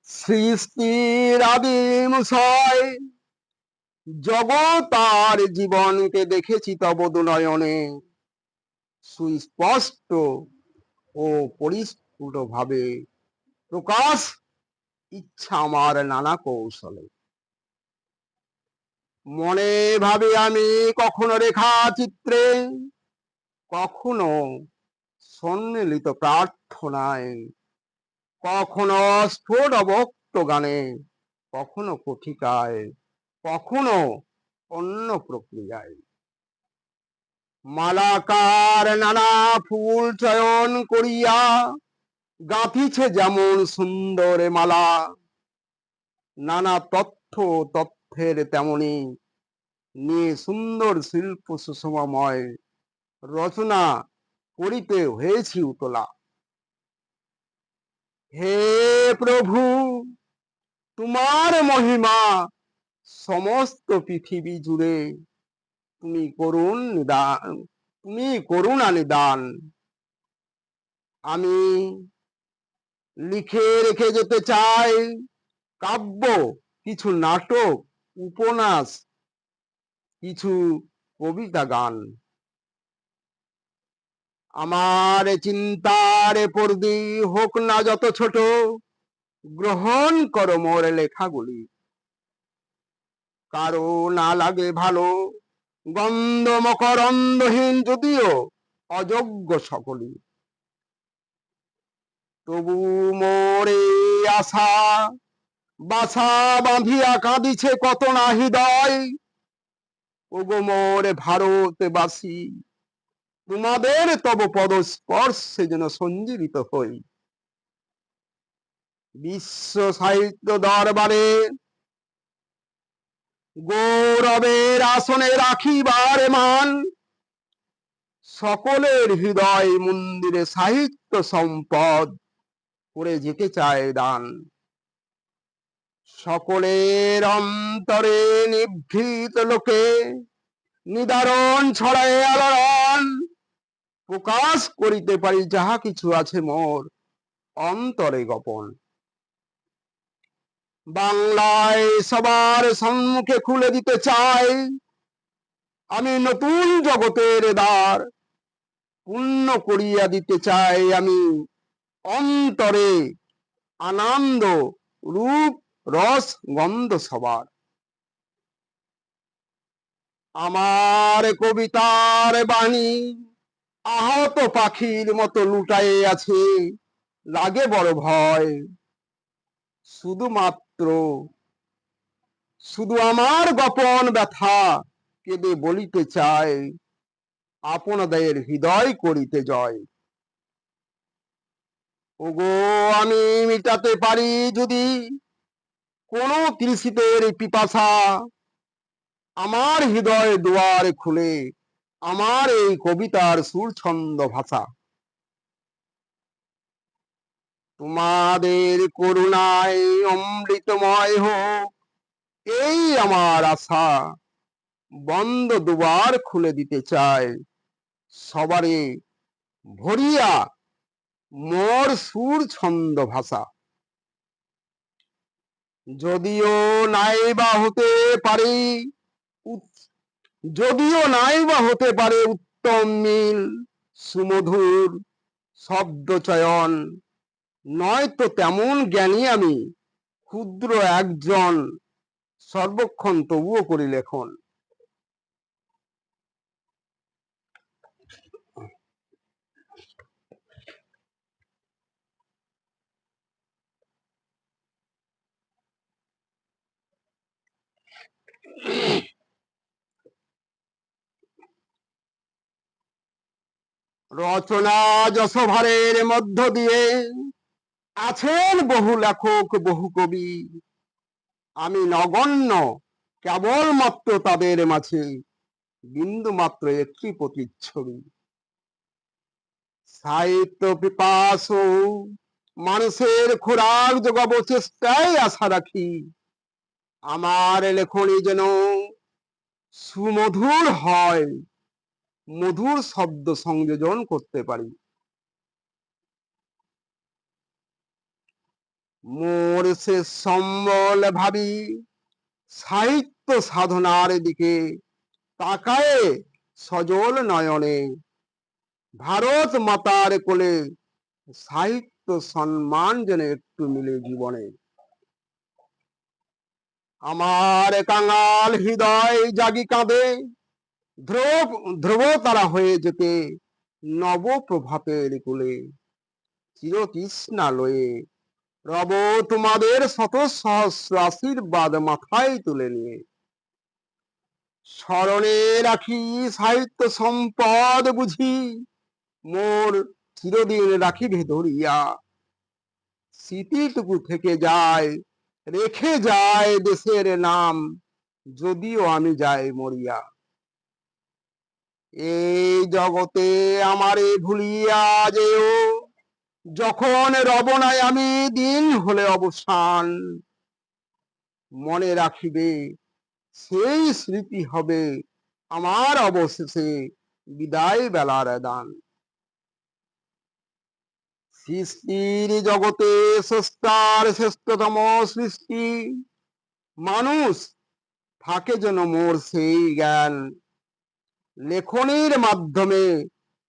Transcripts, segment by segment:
সৃষ্টির আদিম ছয় জগৎ আর জীবনকে দেখেছি তব দুনয়নে, সুস্পষ্ট ও পরিস্ফুট ভাবে প্রকাশ ইচ্ছা আমার নানা কৌশলে। মনে ভাবে আমি কখনো রেখা চিত্রে, কখনো সম্মিলিত প্রার্থনায়, কখনো স্ফোট অবক্ত গানে, কখনো কঠিকায়, কখনো অন্য প্রক্রিয়ায়। মালাকার নানা ফুল চয়ন করিয়া গাঁথিছে যেমন সুন্দর মালা, নানা তথ্যের তেমনি নিয়ে সুন্দর শিল্প সুষমাময় রচনা করিতে হয়েছি উতলা। হে প্রভু, তোমার মহিমা সমস্ত পৃথিবী জুড়ে, তুমি করুণা নিদান। আমি লিখে রেখে যেতে চাই কাব্য, কিছু নাটক, উপন্যাস, কিছু কবিতা গান। আমার চিন্তার পর্দি হোক না যত ছোট, গ্রহণ করো মোর লেখাগুলি। কারো না লাগে ভালো, গন্ধ মকরন্দহীন যদিও অযোগ্য সকলি, তবু মোরে আশা বাসা বাঁধিয়া কাঁদিছে কত না হৃদয়। ওগো মোর ভারতবাসী, তোমাদের তব পদস্পর্শে যেন সঞ্জীবিত হই। বিশ্ব সাহিত্য দরবারে গৌরবের আসনে রাখিবার মান, সকলের হৃদয় মন্দিরে সাহিত্য সম্পদ করে যেতে চায় দান। সকলের অন্তরে নিভৃত লোকে নিদারণ ছড়ায় আলোড়ন, প্রকাশ করিতে পারি যাহা কিছু আছে মোর অন্তরে গোপন। বাংলায় সবার সম্মুখে খুলে দিতে চাই আমি নতুন জগতের দ্বার, পূর্ণ করিয়া দিতে চাই আমি অন্তরে আনন্দ রূপ রস গন্ধ সবার। আমার কবিতার বাণী আহত পাখির মতো লুটায়ে আছে, লাগে বড় ভয়। শুধু আমার গোপন ব্যথা কেঁদে বলিতে চায়, আপনাদের হৃদয় করিতে জয়। ওগো আমি মিটাতে পারি যদি কোনো তৃষিতের পিপাসা, আমার হৃদয় দুয়ার খুলে আমার এই কবিতার সুর ছন্দ ভাষা। তোমাদের করুণায় অমৃতময় হোক এই আমার আশা, বন্ধ দুবার খুলে দিতে চাই সবারে ভরিয়া মোর সুর ছন্দ ভাষা। যদিও নাইবা হতে পারি উত্তম মিল সুমধুর শব্দ চয়ন, নয়তো তেমন জ্ঞানী আমি ক্ষুদ্র একজন, সর্বক্ষণ তবুও করি লেখন। রচনা যশোভারের মধ্য দিয়ে আছেন বহু লেখক বহু কবি, আমি নগণ্য কেবলমাত্র তাদের মাঝে বিন্দু মাত্র একটি প্রতিচ্ছবি। সাহিত্য পিপাসু মানুষের খোরাক যোগাবো চেষ্টায় আশা রাখি, আমার লেখনী যেন সুমধুর হয়, মধুর শব্দ সংযোজন করতে পারি। মোর সে সম্বল ভাবি সাহিত্য সাধনার দিকে তাকায়ে সজল নয়নে, ভারত মাতার কোলে সাহিত্য সম্মান যেন একটু মিলে জীবনে। আমার কাঙাল হৃদয় জাগি কাঁদে, ধ্রুব ধ্রুব তারা হয়ে যেতে নব প্রভাতের কোলে, চিরতৃষ্ণা লয়ে রব তোমাদের শত সহস্র আশীর্বাদ মাথায় তুলে নিয়ে। স্মরণে রাখি সাহিত্য সম্পদ বুঝি মোর চিরদিন রাখিবে ধরিয়া, স্মৃতিটুকু থেকে যায় রেখে যায় দেশের নাম, যদিও আমি যাই মরিয়া। এই জগতে আমারে ভুলিয়া যেও, যখন রবনায় আমি দিন হলে অবসান, মনে রাখিবে সেই স্মৃতি হবে আমার অবশেষে বিদায় বেলার দান। সৃষ্টির জগতে স্রষ্টার শ্রেষ্ঠতম সৃষ্টি মানুষ, থাকে যেন মোর সেই জ্ঞান, লেখনীর মাধ্যমে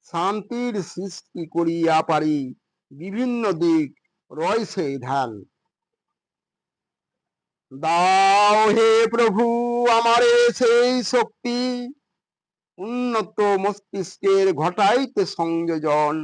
শান্তির সৃষ্টি করিয়া পারি, বিভিন্ন দিক রয়েছে ধ্যান। দাও হে প্রভু আমারে সেই শক্তি, উন্নত মস্তিষ্কের ঘটাইতে সংযোজন,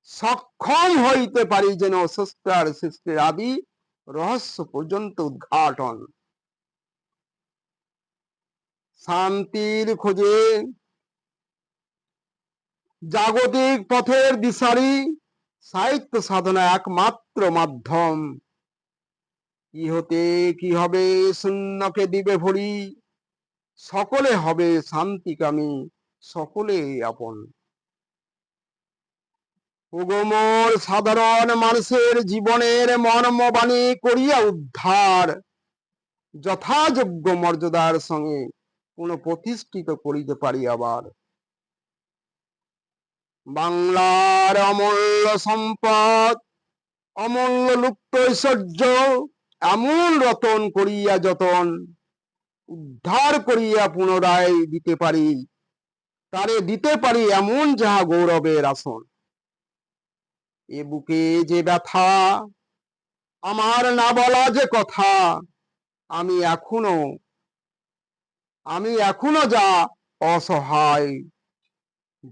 সক্ষম হইতে পারি যেন স্রষ্টার সৃষ্টির আদি রহস্য পর্যন্ত উদ্ঘাটন। শান্তির খোঁজে জাগতিক পথের দিশারি, সাহিত্য সাধনা একমাত্র মাধ্যম, কি হতে কি হবে শূন্যকে দিবে ভরি, সকলে হবে শান্তিকামী, সকলে আপন। মোর সাধারণ মানুষের জীবনের মর্মবাণী করিয়া উদ্ধার, যথাযোগ্য মর্যাদার সঙ্গে পুনঃপ্রতিষ্ঠিত করিতে পারি আবার। বাংলার অমূল্য সম্পদ, অমূল্য লুপ্ত ঐশ্বর্য, এমন রতন করিয়া যতন উদ্ধার করিয়া পুনরায় দিতে পারি, তারে দিতে পারি এমন যাহা গৌরবের আসন। এ বুকে যে ব্যথা, আমার না বলা যে কথা, আমি এখনো যা অসহায়,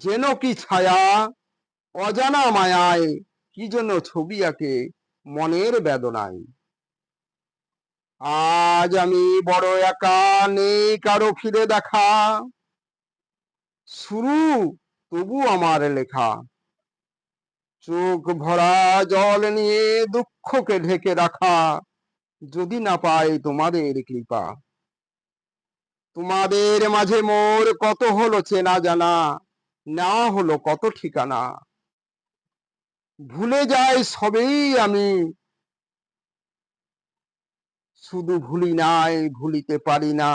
যেন কি ছায়া অজানা মায়ায়, কি জন্য ছবি আঁকে মনের বেদনায়। আজ আমি বড় একা, নেই কারো ফিরে দেখা, শুরু তবু আমার লেখা, চোখ ভরা জল নিয়ে দুঃখকে ঢেকে রাখা, যদি না পাই তোমাদের কৃপা। তোমাদের মাঝে মোর কত হলো চেনা জানা, না হলো কত ঠিকানা, ভুলে যাই সবেই আমি, শুধু ভুলি নাই ভুলিতে পারি না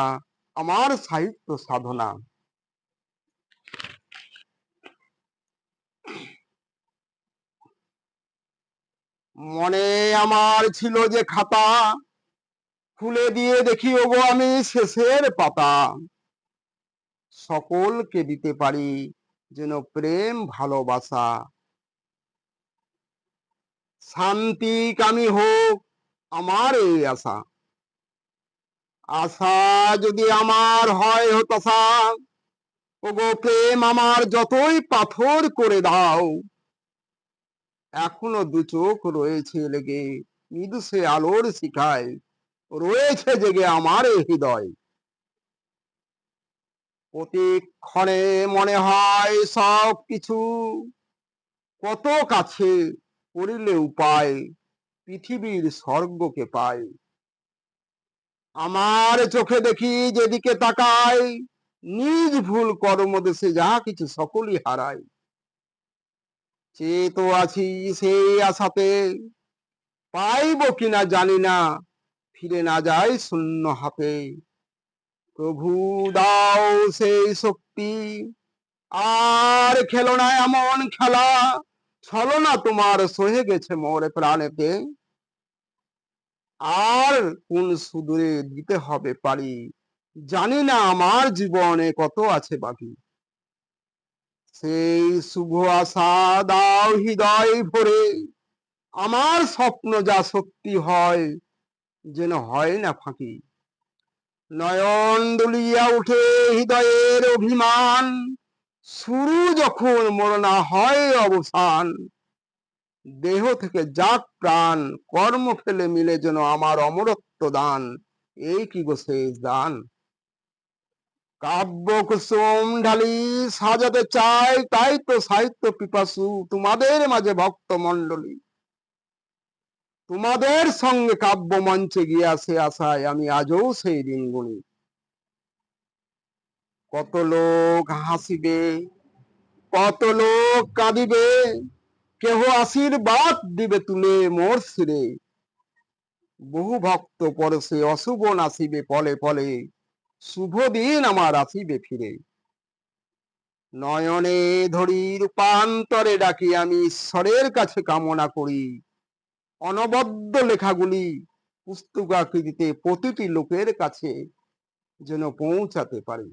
আমার সাহিত্য সাধনা। মনে আমার ছিল যে খাতা, খুলে দিয়ে দেখি ওগো আমি শেষের পাতা, সকলকে দিতে পারি যেন প্রেম ভালোবাসা, শান্তি কামী হোক আমার এই আশা। আশা যদি আমার হয় হতাশা, ওগো প্রেম আমার যতই পাথর করে দাও, এখনো দু চোখ রয়েছে লেগে মৃদু সে আলোর শিখায়, রয়েছে জেগে আমার হৃদয়। প্রতিক্ষণে মনে হয় সব কিছু কত কাছে, করিলে উপায় পৃথিবীর স্বর্গকে পাই। আমার চোখে দেখি যেদিকে তাকাই, নিজ ভুল কর্ম দেশে যাহা কিছু সকলই হারাই। চেয়ে তো আছি সেই আশাতে, পাইব কিনা জানি না, ফিরে না যায় শূন্য হাতে। প্রভু দাও সেই শক্তি, আর খেলো না এমন খেলা, ছলনা তোমার সহে গেছে মোর প্রাণেতে। আর কোন সুদূরে দিতে হবে পারি, জানি না আমার জীবনে কত আছে বাকি। সেই শুভ আশা দাও হৃদয় ভরে, আমার স্বপ্ন যা সত্যি হয়, যেন হয় না ফাঁকি। নয়ন দুলিয়া উঠে হৃদয়ের অভিমান, শুরু যখন মোর না হয় অবসান। দেহ থেকে যাক প্রাণ, কর্ম ফেলে মিলে যেন আমার অমরত্ব দান। এই কি গো শেষ দান। কাব্য কুসুম ঢালি সাজাতে চাই, তাই তো সাহিত্য পিপাসু তোমাদের মাঝে ভক্ত মন্ডলী। তোমাদের সঙ্গে কাব্য মঞ্চে গিয়াছে আশায় আমি আজও সেই দিন গুনি। কত লোক হাসিবে, কত লোক কাঁদিবে, কেহ আশীর্বাদ দিবে তুলে মোর শিরে। বহু ভক্ত পরশে অশুভ নাসিবে ফলে ফলে, শুভ দিন আমার আসিবে ফিরে। নয়নে ধরি রূপান্তরে ডাকি আমি ঈশ্বরের কাছে কামনা করি, অনবদ্য লেখাগুলি পুস্তকাকৃতিতে প্রতিটি লোকের কাছে যেন পৌঁছাতে পারি।